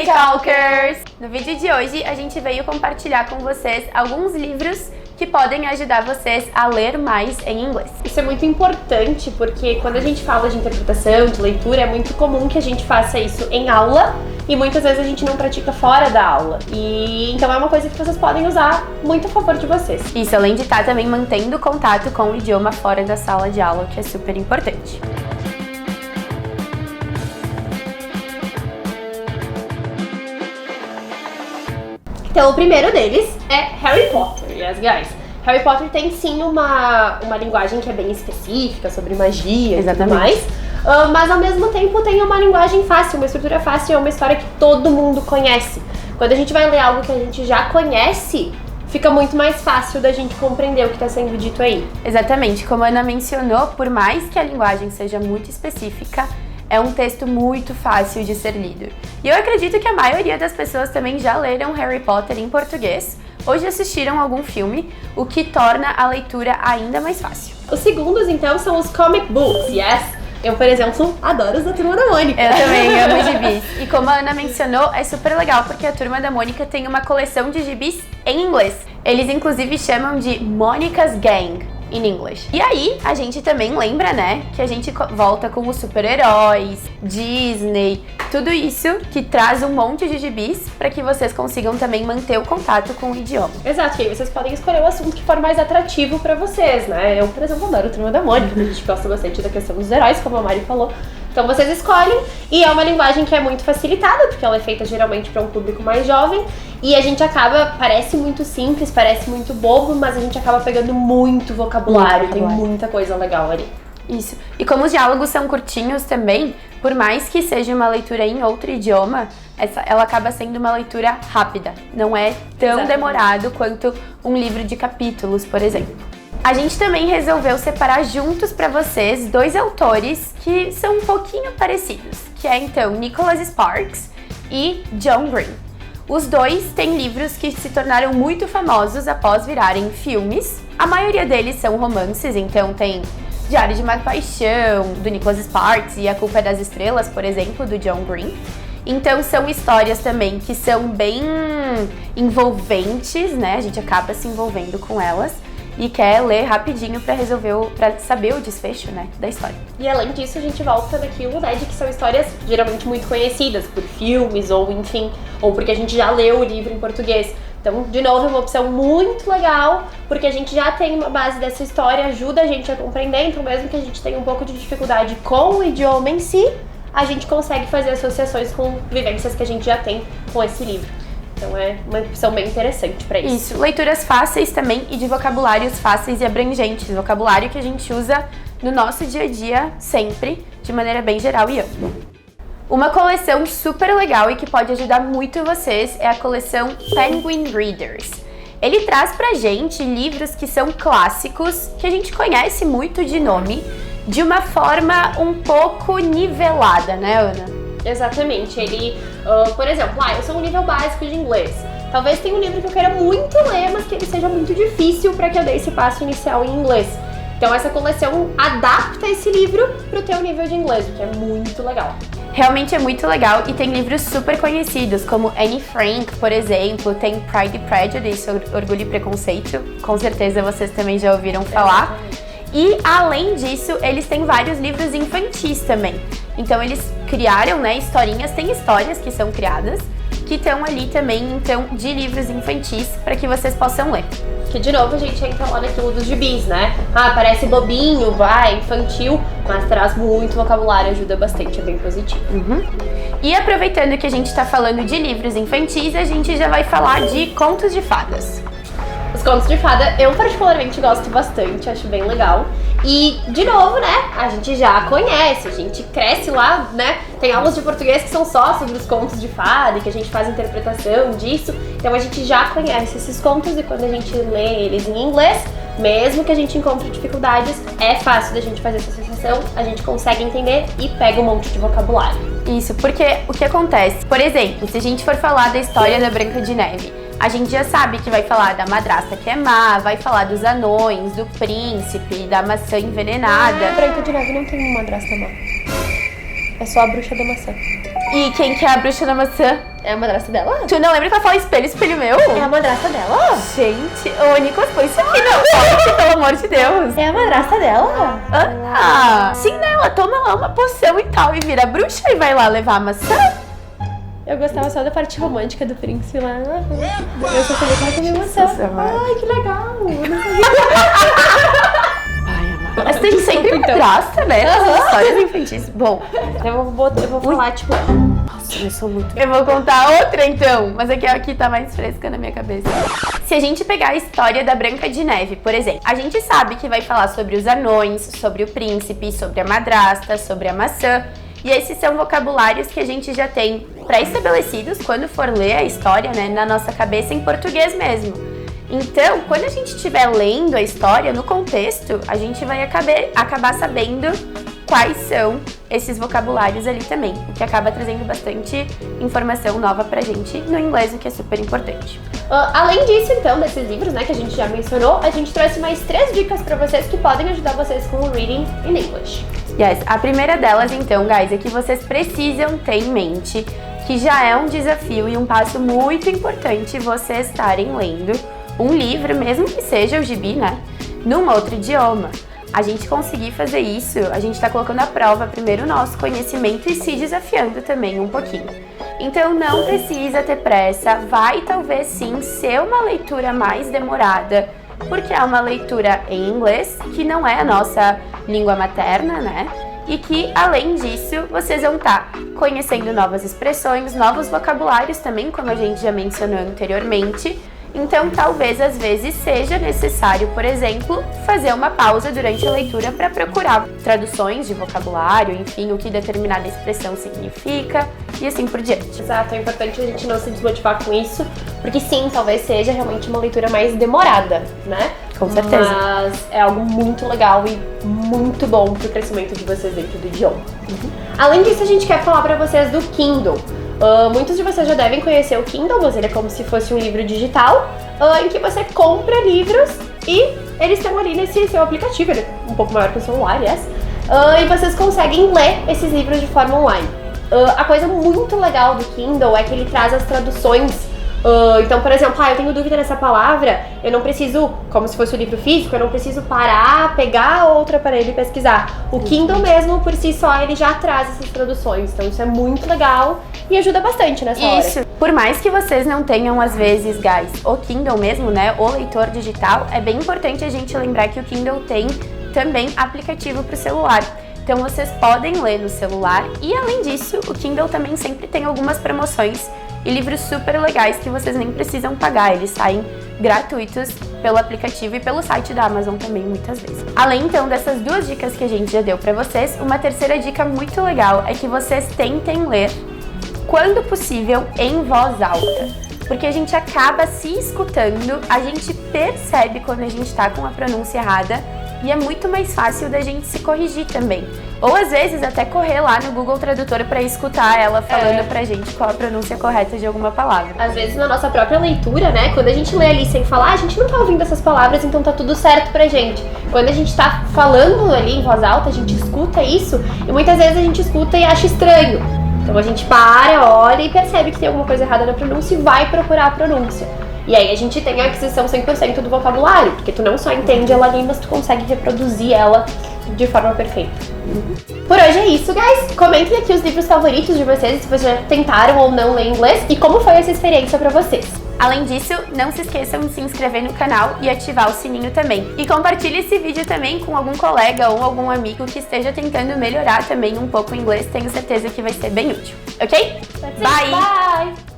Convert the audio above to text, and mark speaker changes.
Speaker 1: Hey Talkers! No vídeo de hoje a gente veio compartilhar com vocês alguns livros que podem ajudar vocês a ler mais em inglês.
Speaker 2: Isso é muito importante porque quando a gente fala de interpretação, de leitura, é muito comum que a gente faça isso em aula e muitas vezes a gente não pratica fora da aula. E então é uma coisa que vocês podem usar muito a favor de vocês.
Speaker 1: Isso, além de estar também mantendo contato com o idioma fora da sala de aula, que é super importante.
Speaker 2: Então, o primeiro deles é Harry Potter, yes guys. Harry Potter tem sim uma linguagem que é bem específica, sobre magia e tudo mais. Mas ao mesmo tempo tem uma linguagem fácil, uma estrutura fácil, é uma história que todo mundo conhece. Quando a gente vai ler algo que a gente já conhece, fica muito mais fácil da gente compreender o que está sendo dito aí.
Speaker 1: Exatamente, como a Ana mencionou, por mais que a linguagem seja muito específica, é um texto muito fácil de ser lido. E eu acredito que a maioria das pessoas também já leram Harry Potter em português ou já assistiram algum filme, o que torna a leitura ainda mais fácil.
Speaker 2: Os segundos, então, são os comic books, yes? Eu, por exemplo, adoro os da Turma da Mônica.
Speaker 1: Eu também amo gibis. E como a Ana mencionou, é super legal porque a Turma da Mônica tem uma coleção de gibis em inglês. Eles inclusive chamam de Monica's Gang in English. E aí, a gente também lembra, né, que a gente volta com os super-heróis, Disney, tudo isso que traz um monte de gibis para que vocês consigam também manter o contato com o idioma.
Speaker 2: Exato, e aí vocês podem escolher o assunto que for mais atrativo para vocês, né? Eu, por exemplo, adoro o Turma da Mônica, a gente gosta bastante da questão dos heróis, como a Mari falou. Então vocês escolhem, e é uma linguagem que é muito facilitada, porque ela é feita geralmente para um público mais jovem, e a gente acaba, parece muito simples, parece muito bobo, mas a gente acaba pegando muito vocabulário, tem muita coisa legal ali.
Speaker 1: Isso. E como os diálogos são curtinhos também, por mais que seja uma leitura em outro idioma, ela acaba sendo uma leitura rápida. Não é tão demorado quanto um livro de capítulos, por exemplo. A gente também resolveu separar juntos para vocês dois autores que são um pouquinho parecidos, que é então Nicholas Sparks e John Green. Os dois têm livros que se tornaram muito famosos após virarem filmes. A maioria deles são romances, então tem Diário de uma Paixão, do Nicholas Sparks, e A Culpa é das Estrelas, por exemplo, do John Green. Então são histórias também que são bem envolventes, né? A gente acaba se envolvendo com elas e quer ler rapidinho para saber o desfecho, né, da história.
Speaker 2: E além disso, a gente volta naquilo, né, de que são histórias geralmente muito conhecidas por filmes ou enfim, ou porque a gente já leu o livro em português. Então, de novo, é uma opção muito legal, porque a gente já tem uma base dessa história, ajuda a gente a compreender, então mesmo que a gente tenha um pouco de dificuldade com o idioma em si, a gente consegue fazer associações com vivências que a gente já tem com esse livro. Então é uma opção bem interessante para isso.
Speaker 1: Isso, leituras fáceis também e de vocabulários fáceis e abrangentes, vocabulário que a gente usa no nosso dia a dia sempre, de maneira bem geral e ampla. Uma coleção super legal e que pode ajudar muito vocês é a coleção Penguin Readers. Ele traz pra gente livros que são clássicos, que a gente conhece muito de nome, de uma forma um pouco nivelada, né, Ana?
Speaker 2: Exatamente, ele, por exemplo, eu sou um nível básico de inglês. Talvez tenha um livro que eu queira muito ler, mas que ele seja muito difícil para que eu dê esse passo inicial em inglês. Então essa coleção adapta esse livro pro teu nível de inglês, o que é muito legal.
Speaker 1: Realmente é muito legal e tem livros super conhecidos, como Anne Frank, por exemplo, tem Pride and Prejudice, Orgulho e Preconceito, com certeza vocês também já ouviram falar. E além disso, eles têm vários livros infantis também. Então eles criaram, né, historinhas, tem histórias que são criadas, que estão ali também, então, de livros infantis para que vocês possam ler.
Speaker 2: Que de novo a gente entra lá naquilo dos gibis, né? Parece bobinho, infantil, mas traz muito vocabulário, ajuda bastante, é bem positivo.
Speaker 1: E aproveitando que a gente está falando de livros infantis, a gente já vai falar de contos de fadas.
Speaker 2: Os contos de fada eu particularmente gosto bastante, acho bem legal. E, de novo, né, a gente já conhece, a gente cresce lá, né, tem aulas de português que são só sobre os contos de fada e que a gente faz interpretação disso. Então a gente já conhece esses contos e quando a gente lê eles em inglês, mesmo que a gente encontre dificuldades, é fácil da gente fazer essa associação, a gente consegue entender e pega um monte de vocabulário.
Speaker 1: Isso, porque o que acontece? Por exemplo, se a gente for falar da história da Branca de Neve, a gente já sabe que vai falar da madrasta que é má, vai falar dos anões, do príncipe, da maçã envenenada.
Speaker 2: A Branca de Neve não tem uma madrasta má. É só a bruxa da maçã.
Speaker 1: E quem que é a bruxa da maçã?
Speaker 2: É a madrasta dela?
Speaker 1: Tu não lembra que ela fala espelho, espelho meu?
Speaker 2: É a madrasta dela?
Speaker 1: Gente, ô Nicolas, põe isso aqui na foto, pelo amor de Deus.
Speaker 2: É a madrasta dela?
Speaker 1: Ana! Sim, né? Ela toma lá uma poção e tal, e vira bruxa e vai lá levar a maçã.
Speaker 2: Eu gostava só da parte romântica do príncipe lá. Eu só sabia que ela comia maçã. Ai, que legal! Eu não sabia.
Speaker 1: Mas tem sempre madrasta, né? Histórias infantis. Bom,
Speaker 2: Eu vou falar, tipo...
Speaker 1: nossa, eu sou muito... Eu vou contar outra então, mas aqui tá mais fresca na minha cabeça. Se a gente pegar a história da Branca de Neve, por exemplo, a gente sabe que vai falar sobre os anões, sobre o príncipe, sobre a madrasta, sobre a maçã. E esses são vocabulários que a gente já tem pré-estabelecidos quando for ler a história, né, na nossa cabeça em português mesmo. Então, quando a gente estiver lendo a história no contexto, a gente vai acabar sabendo quais são esses vocabulários ali também, o que acaba trazendo bastante informação nova pra gente no inglês, o que é super importante.
Speaker 2: Além disso, então, desses livros, né, que a gente já mencionou, a gente trouxe mais 3 dicas pra vocês que podem ajudar vocês com o reading in English.
Speaker 1: Yes, a primeira delas, então, guys, é que vocês precisam ter em mente que já é um desafio e um passo muito importante vocês estarem lendo um livro, mesmo que seja o gibi, né, num outro idioma. A gente conseguir fazer isso, a gente tá colocando à prova primeiro o nosso conhecimento e se desafiando também um pouquinho. Então não precisa ter pressa, vai talvez sim ser uma leitura mais demorada, porque é uma leitura em inglês, que não é a nossa língua materna, né? E que, além disso, vocês vão estar conhecendo novas expressões, novos vocabulários também, como a gente já mencionou anteriormente. Então, talvez, às vezes, seja necessário, por exemplo, fazer uma pausa durante a leitura para procurar traduções de vocabulário, enfim, o que determinada expressão significa e assim por diante.
Speaker 2: Exato, é importante a gente não se desmotivar com isso, porque sim, talvez seja realmente uma leitura mais demorada, né?
Speaker 1: Com certeza.
Speaker 2: Mas é algo muito legal e muito bom pro crescimento de vocês dentro do idioma. Além disso, a gente quer falar pra vocês do Kindle. Muitos de vocês já devem conhecer o Kindle, mas ele é como se fosse um livro digital, em que você compra livros e eles estão ali nesse seu aplicativo, ele é um pouco maior que o celular, yes? E vocês conseguem ler esses livros de forma online. A coisa muito legal do Kindle é que ele traz as traduções. Então, por exemplo, eu tenho dúvida nessa palavra, eu não preciso, como se fosse o livro físico, eu não preciso parar, pegar outro aparelho e pesquisar. O Kindle mesmo, por si só, ele já traz essas traduções, então isso é muito legal e ajuda bastante nessa hora.
Speaker 1: Isso, por mais que vocês não tenham, às vezes, guys, o Kindle mesmo, né, o leitor digital, é bem importante a gente lembrar que o Kindle tem também aplicativo para o celular. Então vocês podem ler no celular e, além disso, o Kindle também sempre tem algumas promoções e livros super legais que vocês nem precisam pagar, eles saem gratuitos pelo aplicativo e pelo site da Amazon também, muitas vezes. Além, então, dessas 2 dicas que a gente já deu pra vocês, uma terceira dica muito legal é que vocês tentem ler, quando possível, em voz alta. Porque a gente acaba se escutando, a gente percebe quando a gente tá com a pronúncia errada e é muito mais fácil da gente se corrigir também. Ou às vezes até correr lá no Google Tradutor pra escutar ela falando pra gente qual a pronúncia correta de alguma palavra.
Speaker 2: Às vezes na nossa própria leitura, né, quando a gente lê ali sem falar, a gente não tá ouvindo essas palavras, então tá tudo certo pra gente. Quando a gente tá falando ali em voz alta, a gente escuta isso e muitas vezes a gente escuta e acha estranho. Então a gente para, olha e percebe que tem alguma coisa errada na pronúncia e vai procurar a pronúncia. E aí a gente tem a aquisição 100% do vocabulário, porque tu não só entende ela ali, mas tu consegue reproduzir ela de forma perfeita. Por hoje é isso, guys! Comentem aqui os livros favoritos de vocês, se vocês já tentaram ou não ler inglês e como foi essa experiência pra vocês.
Speaker 1: Além disso, não se esqueçam de se inscrever no canal e ativar o sininho também. E compartilhe esse vídeo também com algum colega ou algum amigo que esteja tentando melhorar também um pouco o inglês, tenho certeza que vai ser bem útil. Ok?
Speaker 2: Bye! Bye!